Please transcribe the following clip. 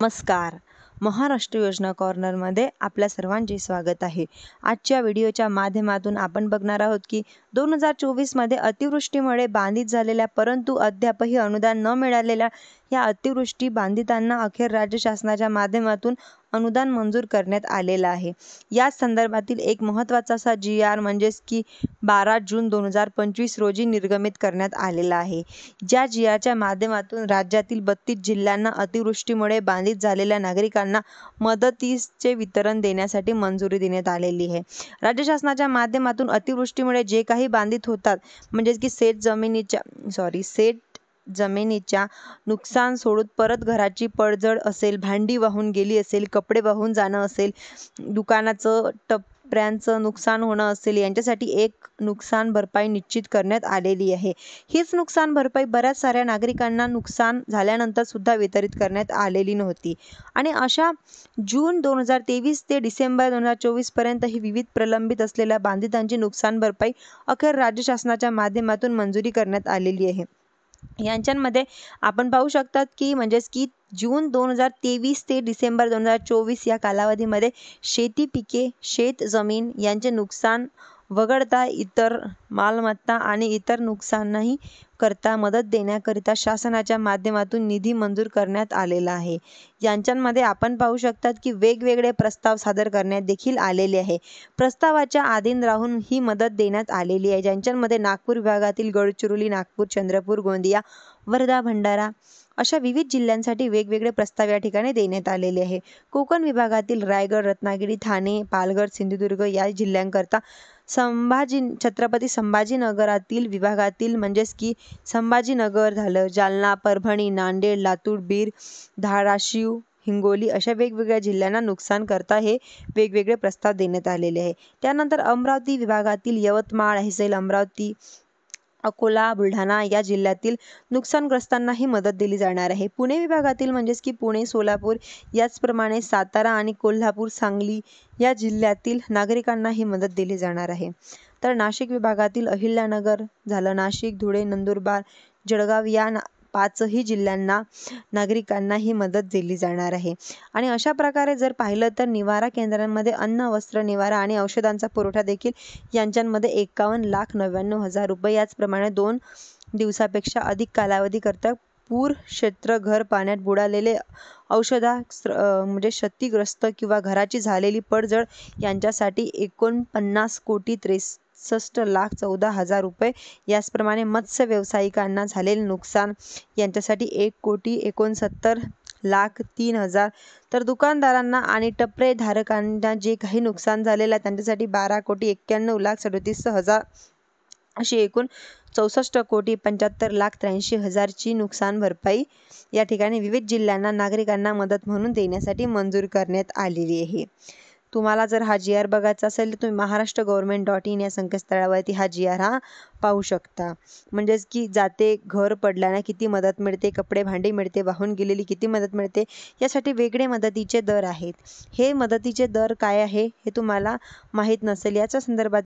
नमस्कार. महाराष्ट्र योजना कॉर्नरमध्ये आपल्या सर्वांचे स्वागत आहे. आजच्या व्हिडिओच्या माध्यमातून आपण बघणार आहोत की 2024 मध्ये अतिवृष्टीमुळे बाधित झालेल्या परंतु अद्यापही अनुदान न मिळालेल्या या अतिवृष्टी बाधितांना अखेर राज्य शासनाच्या माध्यमातून अनुदान मंजूर करण्यात आलेलं आहे. या संदर्भातील एक महत्त्वाचा असा GR म्हणजेच की 12 जून 2025 रोजी निर्गमित करण्यात आलेला आहे. ज्या GRच्या माध्यमातून राज्यातील 32 जिल्ह्यांना अतिवृष्टीमुळे बाधित झालेल्या नागरिकांना मदतीचे वितरण देण्यासाठी मंजुरी देण्यात आलेली आहे. राज्य शासनाच्या माध्यमातून अतिवृष्टीमुळे जे काही बाधित होतात म्हणजेच की शेत जमिनीच्या नुकसान सोडून परत घराची पडझड असेल, भांडी वाहून गेली असेल, कपडे वाहून जाणं असेल, दुकानाचं टपऱ्यांचं नुकसान होणं असेल, यांच्यासाठी एक नुकसान भरपाई निश्चित करण्यात आलेली आहे. हीच नुकसान भरपाई बऱ्याच साऱ्या नागरिकांना नुकसान झाल्यानंतर सुद्धा वितरित करण्यात आलेली नव्हती आणि अशा जून 2023 ते डिसेंबर 2024 पर्यंत ही विविध प्रलंबित असलेल्या बाधितांची नुकसान भरपाई अखेर राज्य शासनाच्या माध्यमातून मंजुरी करण्यात आलेली आहे. यांच्यामध्ये आपण पाहू शकतात की म्हणजेच की जून 2023 ते डिसेंबर 2024 या कालावधीमध्ये शेती पिके, शेत जमीन यांचे नुकसान वगळता इतर मालमत्ता आणि इतर नुकसानही करता मदत देण्याकरिता शासनाच्या माध्यमातून निधी मंजूर करण्यात आलेला आहे. यांच्यामध्ये आपण पाहू शकतात की वेगवेगळे प्रस्ताव सादर करण्यात देखील आलेले आहे. प्रस्तावाच्या अधीन राहून ही मदत देण्यात आलेली आहे. ज्यांच्यामध्ये नागपूर विभागातील गडचिरोली, नागपूर, चंद्रपूर, गोंदिया, वर्धा, भंडारा अशा विविध जिल्ह्यांसाठी वेगवेगळे प्रस्ताव या ठिकाणी देण्यात आलेले आहे. कोकण विभागातील रायगड, रत्नागिरी, ठाणे, पालघर, सिंधुदुर्ग या जिल्ह्यांकरता छत्रपती संभाजीनगरातील विभागातील म्हणजेच की संभाजीनगर झालं, जालना, परभणी, नांदेड, लातूर, बीड, धाराशिव, हिंगोली अशा वेगवेगळ्या जिल्ह्यांना नुकसान करता हे वेगवेगळे प्रस्ताव देण्यात आलेले आहे. त्यानंतर अमरावती विभागातील यवतमाळ असेल, अमरावती, अकोला, बुलढाणा या जिल्ह्यातील नुकसानग्रस्तांना ही मदत दिली जाणार आहे. पुणे विभागातील म्हणजेच की पुणे, सोलापूर याचप्रमाणे सातारा आणि कोल्हापूर, सांगली या जिल्ह्यातील नागरिकांना ही मदत दिली जाणार आहे. तर नाशिक विभागातील अहिल्यानगर झालं, नाशिक, धुळे, नंदुरबार, जळगाव या 5ही जिल्ह्यांना नागरिकांना ही मदत दिली जाणार आहे. आणि अशा प्रकारे जर पाहिलं तर निवारा केंद्रांमध्ये अन्न, वस्त्र, निवारा आणि औषधांचा पुरवठा देखील यांच्यामध्ये 51,99,000 रुपये, याचप्रमाणे 2 दिवसापेक्षा अधिक कालावधीकरता पूर क्षेत्र, घर पाण्यात बुडालेले, म्हणजे क्षतिग्रस्त किंवा घराची झालेली पडझड यांच्यासाठी 49,63,14,14,000 रुपये, याचप्रमाणे मत्स्य व्यावसायिकांना झालेले नुकसान यांच्यासाठी 1,69,03,000, तर दुकानदारांना आणि टपरे धारकांना जे काही नुकसान झालेलं आहे त्यांच्यासाठी 12,91,37,000 अशी एकूण 64,75,83,000 ची नुकसान भरपाई या ठिकाणी विविध जिल्ह्यांना नागरिकांना मदत म्हणून देण्यासाठी मंजूर करण्यात आलेली आहे. तुम्हाला जर हा GR बघायचा असेल तर तुम्ही maharashtragovernment.in या संकेतस्थळावरती हा GR हा पाहू शकता. म्हणजेच की जाते घर पडल्याने किती मदत मिळते, कपडे भांडी मिळते, वाहून गेलेली किती मदत मिळते, यासाठी वेगळे मदतीचे दर आहेत. हे मदतीचे दर काय आहे हे तुम्हाला माहीत नसेल, याच्या संदर्भात